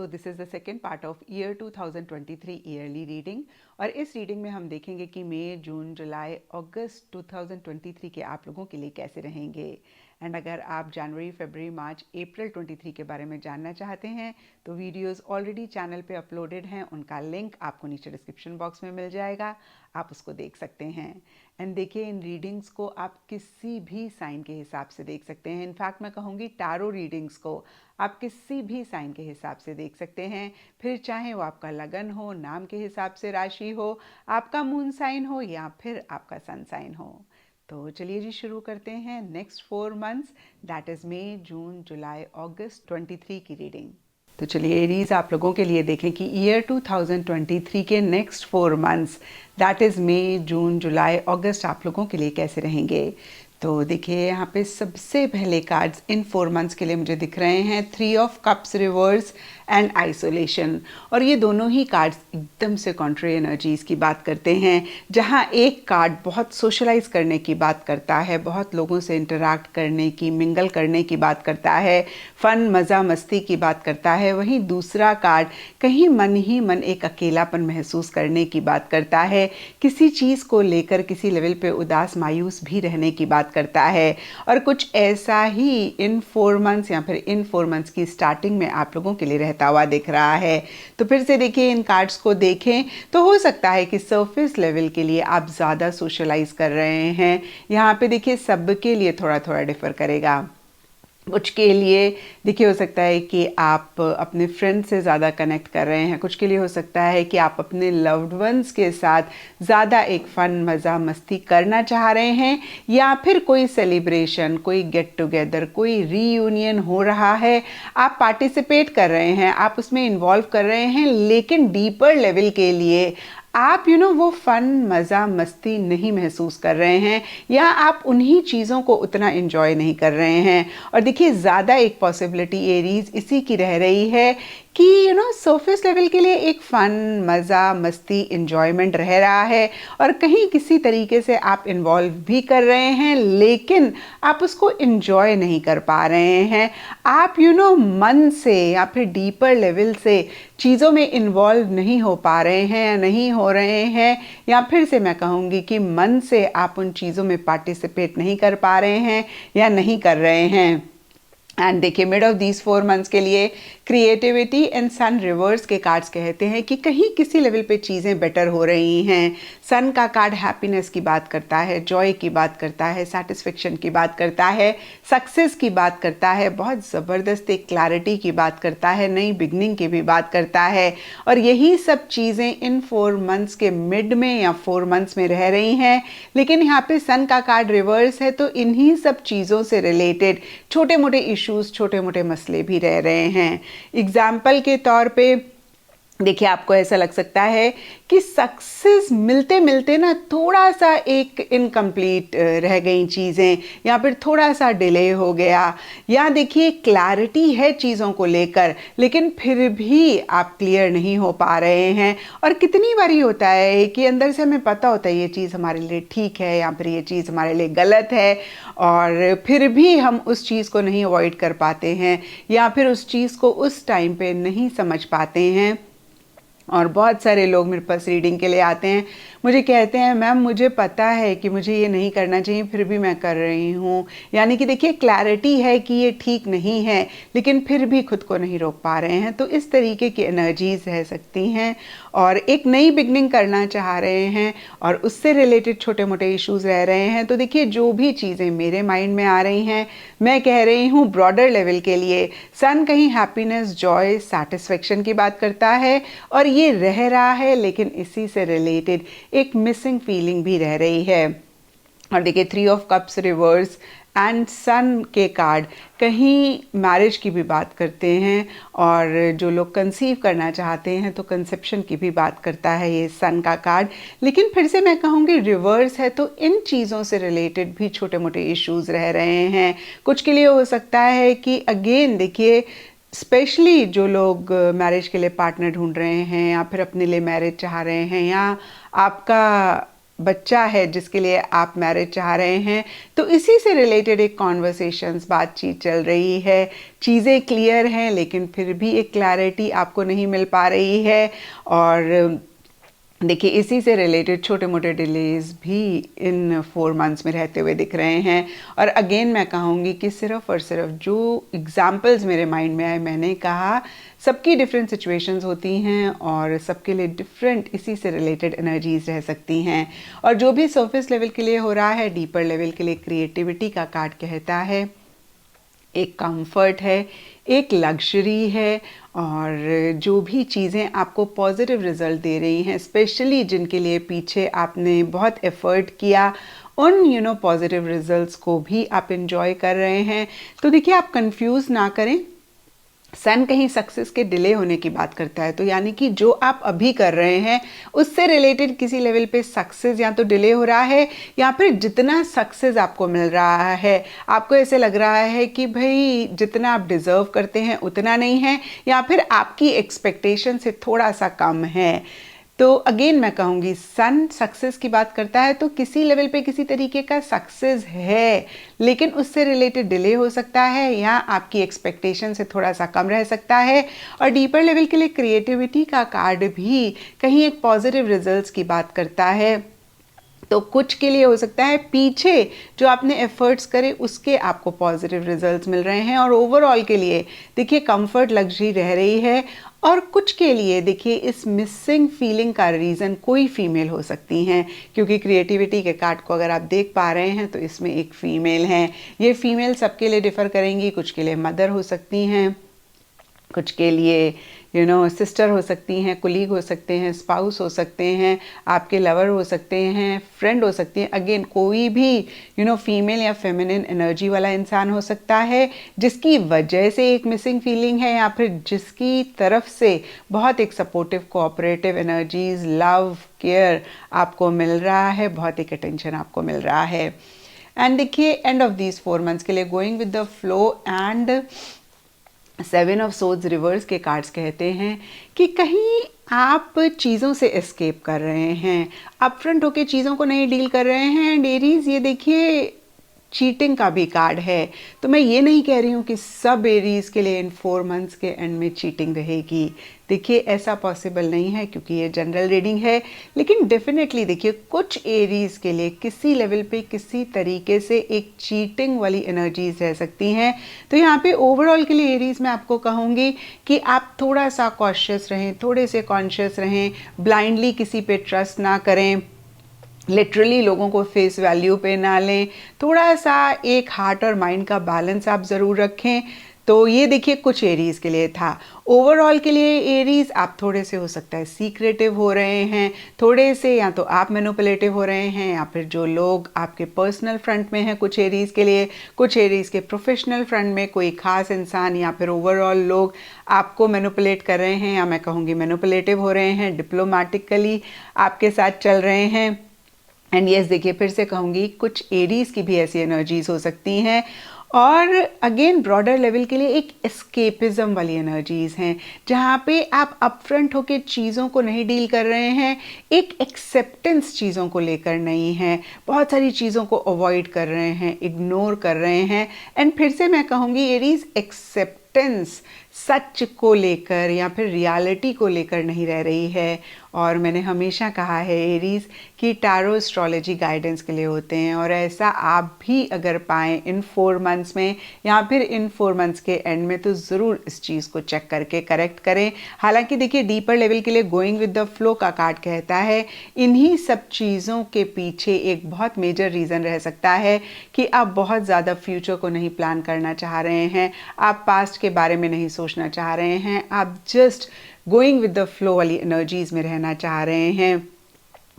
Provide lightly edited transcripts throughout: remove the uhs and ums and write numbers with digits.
So this is the second part of year 2023 yearly reading और इस reading में हम देखेंगे कि मई, जून, जुलाई, अगस्त 2023 के आप लोगों के लिए कैसे रहेंगे। एंड अगर आप जनवरी, फरवरी, मार्च, अप्रैल 23 के बारे में जानना चाहते हैं तो वीडियोस ऑलरेडी चैनल पे अपलोडेड हैं, उनका लिंक आपको नीचे डिस्क्रिप्शन बॉक्स में मिल जाएगा, आप उसको देख सकते हैं। एंड देखिए, इन रीडिंग्स को आप किसी भी साइन के हिसाब से देख सकते हैं। इनफैक्ट मैं कहूँगी टैरो रीडिंग्स को आप किसी भी साइन के हिसाब से देख सकते हैं, फिर चाहे वो आपका लगन हो, नाम के हिसाब से राशि हो, आपका मून साइन हो या फिर आपका सन साइन हो। तो चलिए जी शुरू करते हैं नेक्स्ट 4 मंथ्स, दैट इज़ मई, जून, जुलाई, अगस्त 23 की रीडिंग। तो चलिए एरीज, आप लोगों के लिए देखें कि ईयर 2023 के नेक्स्ट 4 मंथ्स, दैट इज़ मई, जून, जुलाई, अगस्त आप लोगों के लिए कैसे रहेंगे। तो देखिए, यहाँ पे सबसे पहले कार्ड्स इन 4 मंथ्स के लिए मुझे दिख रहे हैं 3 of cups reverse and isolation. और ये दोनों ही कार्ड्स एकदम से कॉन्ट्री एनर्जीज की बात करते हैं, जहाँ एक कार्ड बहुत सोशलाइज करने की बात करता है, बहुत लोगों से इंटरैक्ट करने की, मिंगल करने की बात करता है, फन, मज़ा, मस्ती की बात करता है। वहीं दूसरा कार्ड कहीं मन ही मन एक अकेलापन महसूस करने की बात करता है, किसी चीज़ को लेकर किसी लेवल पे उदास, मायूस भी रहने की बात करता है। और कुछ ऐसा ही इन 4 मंथ्स या फिर इन 4 मंथ्स की स्टार्टिंग में आप लोगों के लिए रहता हुआ दिख रहा है। तो फिर से देखिए, इन कार्ड्स को देखें तो हो सकता है कि सरफेस लेवल के लिए आप ज़्यादा सोशलाइज कर रहे हैं। यहाँ पे देखिए, सबके लिए थोड़ा थोड़ा डिफर करेगा। कुछ के लिए देखिए हो सकता है कि आप अपने फ्रेंड से ज़्यादा कनेक्ट कर रहे हैं, कुछ के लिए हो सकता है कि आप अपने लव्ड वंस के साथ ज़्यादा एक फ़न, मज़ा, मस्ती करना चाह रहे हैं, या फिर कोई सेलिब्रेशन, कोई गेट टुगेदर, कोई रीयूनियन हो रहा है, आप पार्टिसिपेट कर रहे हैं, आप उसमें इन्वॉल्व कर रहे हैं, लेकिन डीपर लेवल के लिए आप वो फन, मज़ा, मस्ती नहीं महसूस कर रहे हैं, या आप उन्हीं चीज़ों को उतना एंजॉय नहीं कर रहे हैं। और देखिए, ज़्यादा एक पॉसिबिलिटी एरीज इसी की रह रही है कि सरफेस लेवल के लिए एक फ़न, मज़ा, मस्ती, एंजॉयमेंट रह रहा है, और कहीं किसी तरीके से आप इन्वॉल्व भी कर रहे हैं, लेकिन आप उसको एंजॉय नहीं कर पा रहे हैं। आप मन से या फिर डीपर लेवल से चीज़ों में इन्वॉल्व नहीं हो पा रहे हैं या नहीं हो रहे हैं, या फिर से मैं कहूँगी कि मन से आप उन चीज़ों में पार्टिसिपेट नहीं कर पा रहे हैं या नहीं कर रहे हैं। एंड देखिए, मिड ऑफ दीज 4 मंथ्स के लिए क्रिएटिविटी एंड सन रिवर्स के कार्ड्स कहते हैं कि कहीं किसी लेवल पे चीज़ें बेटर हो रही हैं। सन का कार्ड हैप्पीनेस की बात करता है, जॉय की बात करता है, सेटिस्फेक्शन की बात करता है, सक्सेस की बात करता है, बहुत ज़बरदस्त एक क्लैरिटी की बात करता है, नई बिगनिंग की भी बात करता है। और यही सब चीज़ें इन 4 मंथ्स के मिड में या 4 मंथ्स में रह रही हैं। लेकिन यहाँ पे सन का कार्ड रिवर्स है, तो इन्हीं सब चीज़ों से रिलेटेड छोटे मोटे इश्यूज, छोटे मोटे मसले भी रह रहे हैं। एग्जाम्पल के तौर पे देखिए, आपको ऐसा लग सकता है कि सक्सेस मिलते मिलते ना थोड़ा सा एक इनकम्प्लीट रह गई चीज़ें, या फिर थोड़ा सा डिले हो गया, या देखिए क्लैरिटी है चीज़ों को लेकर, लेकिन फिर भी आप क्लियर नहीं हो पा रहे हैं। और कितनी बारी होता है कि अंदर से हमें पता होता है ये चीज़ हमारे लिए ठीक है या फिर ये चीज़ हमारे लिए गलत है, और फिर भी हम उस चीज़ को नहीं अवॉइड कर पाते हैं, या फिर उस चीज़ को उस टाइम पे नहीं समझ पाते हैं। और बहुत सारे लोग मेरे पास रीडिंग के लिए आते हैं, मुझे कहते हैं मैम मुझे पता है कि मुझे ये नहीं करना चाहिए, फिर भी मैं कर रही हूँ। यानी कि देखिए, क्लैरिटी है कि ये ठीक नहीं है, लेकिन फिर भी खुद को नहीं रोक पा रहे हैं। तो इस तरीके की एनर्जीज रह सकती हैं, और एक नई बिगनिंग करना चाह रहे हैं और उससे रिलेटेड छोटे मोटे इश्यूज रह रहे हैं। तो देखिए, जो भी चीज़ें मेरे माइंड में आ रही हैं, मैं कह रही हूँ ब्रॉडर लेवल के लिए सन कहीं हैप्पीनेस, जॉय, सेटिस्फेक्शन की बात करता है, और ये रह रहा है, लेकिन इसी से रिलेटेड एक मिसिंग फीलिंग भी रह रही है। और देखिए, 3 ऑफ कप्स रिवर्स एंड सन के कार्ड कहीं मैरिज की भी बात करते हैं, और जो लोग कंसीव करना चाहते हैं तो कंसेप्शन की भी बात करता है ये सन का कार्ड। लेकिन फिर से मैं कहूँगी रिवर्स है, तो इन चीज़ों से रिलेटेड भी छोटे मोटे इश्यूज रह रहे हैं। कुछ के लिए हो सकता है कि अगेन देखिए, स्पेशली जो लोग मैरिज के लिए पार्टनर ढूंढ रहे हैं, या फिर अपने लिए मैरिज चाह रहे हैं, या आपका बच्चा है जिसके लिए आप मैरिज चाह रहे हैं, तो इसी से रिलेटेड एक कॉन्वर्सेशंस बातचीत चल रही है। चीज़ें क्लियर हैं लेकिन फिर भी एक क्लैरिटी आपको नहीं मिल पा रही है। और देखिए इसी से रिलेटेड छोटे मोटे डिलेज भी इन 4 मंथ्स में रहते हुए दिख रहे हैं। और अगेन मैं कहूँगी कि सिर्फ और सिर्फ जो एग्जाम्पल्स मेरे माइंड में आए, मैंने कहा सबकी डिफरेंट सिचुएशंस होती हैं और सबके लिए डिफरेंट इसी से रिलेटेड एनर्जीज रह सकती हैं। और जो भी सरफेस लेवल के लिए हो रहा है, डीपर लेवल के लिए क्रिएटिविटी का कार्ड कहता है, एक कंफर्ट है, एक लग्जरी है। और जो भी चीज़ें आपको पॉजिटिव रिजल्ट दे रही हैं, स्पेशली जिनके लिए पीछे आपने बहुत एफर्ट किया, उन पॉजिटिव रिजल्ट्स को भी आप इंजॉय कर रहे हैं। तो देखिए आप कंफ्यूज ना करें, सन कहीं सक्सेस के डिले होने की बात करता है, तो यानी कि जो आप अभी कर रहे हैं उससे रिलेटेड किसी लेवल पे सक्सेस या तो डिले हो रहा है, या फिर जितना सक्सेस आपको मिल रहा है आपको ऐसे लग रहा है कि भाई जितना आप डिज़र्व करते हैं उतना नहीं है, या फिर आपकी एक्सपेक्टेशन से थोड़ा सा कम है। तो अगेन मैं कहूँगी सन सक्सेस की बात करता है, तो किसी लेवल पे किसी तरीके का सक्सेस है लेकिन उससे रिलेटेड डिले हो सकता है या आपकी एक्सपेक्टेशन से थोड़ा सा कम रह सकता है। और डीपर लेवल के लिए क्रिएटिविटी का कार्ड भी कहीं एक पॉजिटिव रिजल्ट्स की बात करता है। तो कुछ के लिए हो सकता है पीछे जो आपने एफर्ट्स करे उसके आपको पॉजिटिव रिजल्ट्स मिल रहे हैं, और ओवरऑल के लिए देखिए कंफर्ट लग्जरी रह रही है। और कुछ के लिए देखिए इस मिसिंग फीलिंग का रीज़न कोई फीमेल हो सकती हैं, क्योंकि क्रिएटिविटी के कार्ड को अगर आप देख पा रहे हैं तो इसमें एक फ़ीमेल है। ये फीमेल सबके लिए डिफ़र करेंगी, कुछ के लिए मदर हो सकती हैं, कुछ के लिए सिस्टर हो सकती हैं, कुलीग हो सकते हैं, स्पाउस हो सकते हैं, आपके लवर हो सकते हैं, फ्रेंड हो सकती हैं। अगेन कोई भी फीमेल या फेमिनिन एनर्जी वाला इंसान हो सकता है जिसकी वजह से एक मिसिंग फीलिंग है, या फिर जिसकी तरफ से बहुत एक supportive cooperative energies, love, care आपको मिल रहा है, बहुत एक अटेंशन आपको मिल रहा है। एंड देखिए एंड ऑफ दीज 4 मंथ्स के लिए going with the flow and 7 of swords reverse के कार्ड्स कहते हैं कि कहीं आप चीज़ों से एस्केप कर रहे हैं, अपफ्रंट होके चीज़ों को नहीं डील कर रहे हैं। एंड एरीज ये देखिए चीटिंग का भी कार्ड है, तो मैं ये नहीं कह रही हूँ कि सब एरीज के लिए इन 4 मंथ्स के एंड में चीटिंग रहेगी। देखिए ऐसा पॉसिबल नहीं है क्योंकि ये जनरल रीडिंग है, लेकिन डेफिनेटली देखिए कुछ एरीज के लिए किसी लेवल पे किसी तरीके से एक चीटिंग वाली एनर्जीज रह सकती हैं। तो यहाँ पे ओवरऑल के लिए एरीज मैं आपको कहूँगी कि आप थोड़ा सा कॉशियस रहें, थोड़े से कॉन्शियस रहें, ब्लाइंडली किसी पे ट्रस्ट ना करें, लिटरली लोगों को फेस वैल्यू पे ना लें, थोड़ा सा एक हार्ट और माइंड का बैलेंस आप ज़रूर रखें। तो ये देखिए कुछ एरीज के लिए था। ओवरऑल के लिए एरीज आप थोड़े से हो सकता है सीक्रेटिव हो रहे हैं, थोड़े से या तो आप मैनिपुलेटिव हो रहे हैं, या फिर जो लोग आपके पर्सनल फ्रंट में हैं कुछ एरीज के लिए, कुछ एरीज के प्रोफेशनल फ्रंट में कोई खास इंसान या फिर ओवरऑल लोग आपको मैनिपुलेट कर रहे हैं, या मैं कहूँगी मैनिपुलेटिव हो रहे हैं, डिप्लोमेटिकली आपके साथ चल रहे हैं। एंड यस देखिए फिर से कहूँगी कुछ एरीज की भी ऐसी एनर्जीज हो सकती हैं। और अगेन ब्रॉडर लेवल के लिए एक एस्केपिज्म वाली एनर्जीज हैं, जहाँ पे आप अपफ्रंट होके चीज़ों को नहीं डील कर रहे हैं, एक एक्सेप्टेंस चीज़ों को लेकर नहीं है, बहुत सारी चीज़ों को अवॉइड कर रहे हैं, इग्नोर कर रहे हैं। एंड फिर से मैं कहूँगी एरीज एक्सेप्टेंस सच को लेकर या फिर रियलिटी को लेकर नहीं रह रही है। और मैंने हमेशा कहा है एरीज कि टैरो एस्ट्रोलॉजी गाइडेंस के लिए होते हैं, और ऐसा आप भी अगर पाएँ इन 4 मंथ्स में या फिर इन 4 मंथ्स के एंड में, तो ज़रूर इस चीज़ को चेक करके करेक्ट करें। हालांकि देखिए डीपर लेवल के लिए गोइंग विद द फ्लो का कार्ड कहता है इन्हीं सब चीज़ों के पीछे एक बहुत मेजर रीज़न रह सकता है कि आप बहुत ज़्यादा फ्यूचर को नहीं प्लान करना चाह रहे हैं, आप पास्ट के बारे में नहीं सोचना चाह रहे हैं, आप just going with the flow वाली एनर्जीज में रहना चाह रहे हैं।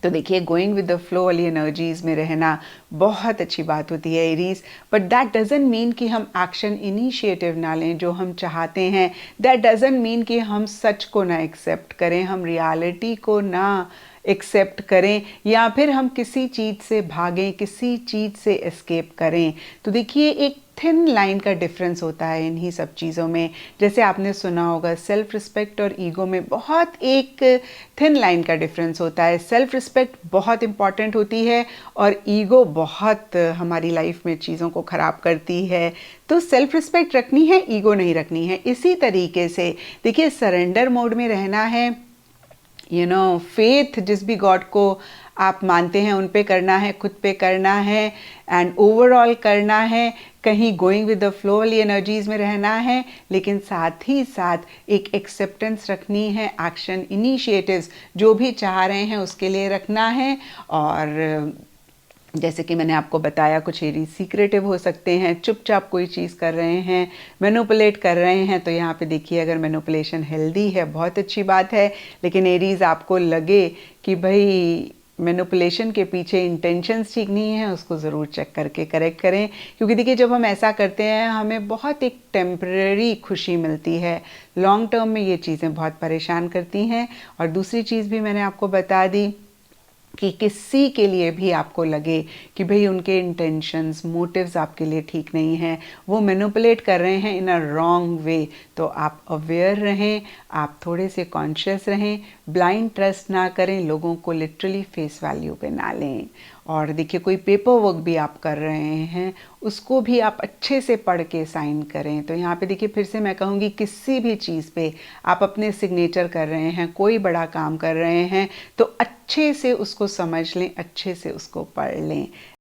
तो देखिए गोइंग विद द फ्लो वाली एनर्जीज में रहना बहुत अच्छी बात होती है Aries, but that doesn't mean कि हम एक्शन इनिशिएटिव ना लें जो हम चाहते हैं, दैट डजंट मीन कि हम सच को ना एक्सेप्ट करें, हम रियलिटी को ना एक्सेप्ट करें या फिर हम किसी चीज़ से भागें, किसी चीज़ से एस्केप करें। तो देखिए एक थिन लाइन का डिफरेंस होता है इन्हीं सब चीज़ों में। जैसे आपने सुना होगा सेल्फ रिस्पेक्ट और ईगो में बहुत एक थिन लाइन का डिफरेंस होता है। सेल्फ रिस्पेक्ट बहुत इम्पॉर्टेंट होती है और ईगो बहुत हमारी लाइफ में चीज़ों को ख़राब करती है। तो सेल्फ रिस्पेक्ट रखनी है, ईगो नहीं रखनी है। इसी तरीके से देखिए सरेंडर मोड में रहना है, फेथ जिस भी गॉड को आप मानते हैं उन पे करना है, खुद पे करना है एंड ओवरऑल करना है। कहीं गोइंग विद द फ्लो वाली एनर्जीज में रहना है, लेकिन साथ ही साथ एक एक्सेप्टेंस रखनी है, एक्शन इनिशिएटिव्स जो भी चाह रहे हैं उसके लिए रखना है। और जैसे कि मैंने आपको बताया कुछ एरीज सीक्रेटिव हो सकते हैं, चुपचाप कोई चीज़ कर रहे हैं, मैनिपुलेट कर रहे हैं। तो यहाँ पे देखिए अगर मैनिपुलेशन हेल्दी है बहुत अच्छी बात है, लेकिन एरीज आपको लगे कि भाई मैनिपुलेशन के पीछे इंटेंशंस ठीक नहीं है, उसको ज़रूर चेक करके करेक्ट करें। क्योंकि देखिए जब हम ऐसा करते हैं हमें बहुत एक टेम्परेरी खुशी मिलती है, लॉन्ग टर्म में ये चीज़ें बहुत परेशान करती हैं। और दूसरी चीज़ भी मैंने आपको बता दी कि किसी के लिए भी आपको लगे कि भाई उनके इंटेंशंस, मोटिव्स आपके लिए ठीक नहीं हैं, वो मैनिपुलेट कर रहे हैं इन अ रॉन्ग वे, तो आप अवेयर रहें, आप थोड़े से कॉन्शियस रहें, ब्लाइंड ट्रस्ट ना करें, लोगों को लिटरली फेस वैल्यू पे ना लें। और देखिए कोई पेपर वर्क भी आप कर रहे हैं उसको भी आप अच्छे से पढ़ के साइन करें। तो यहाँ पे देखिए फिर से मैं कहूँगी किसी भी चीज़ पे आप अपने सिग्नेचर कर रहे हैं, कोई बड़ा काम कर रहे हैं, तो अच्छे से उसको समझ लें, अच्छे से उसको पढ़ लें।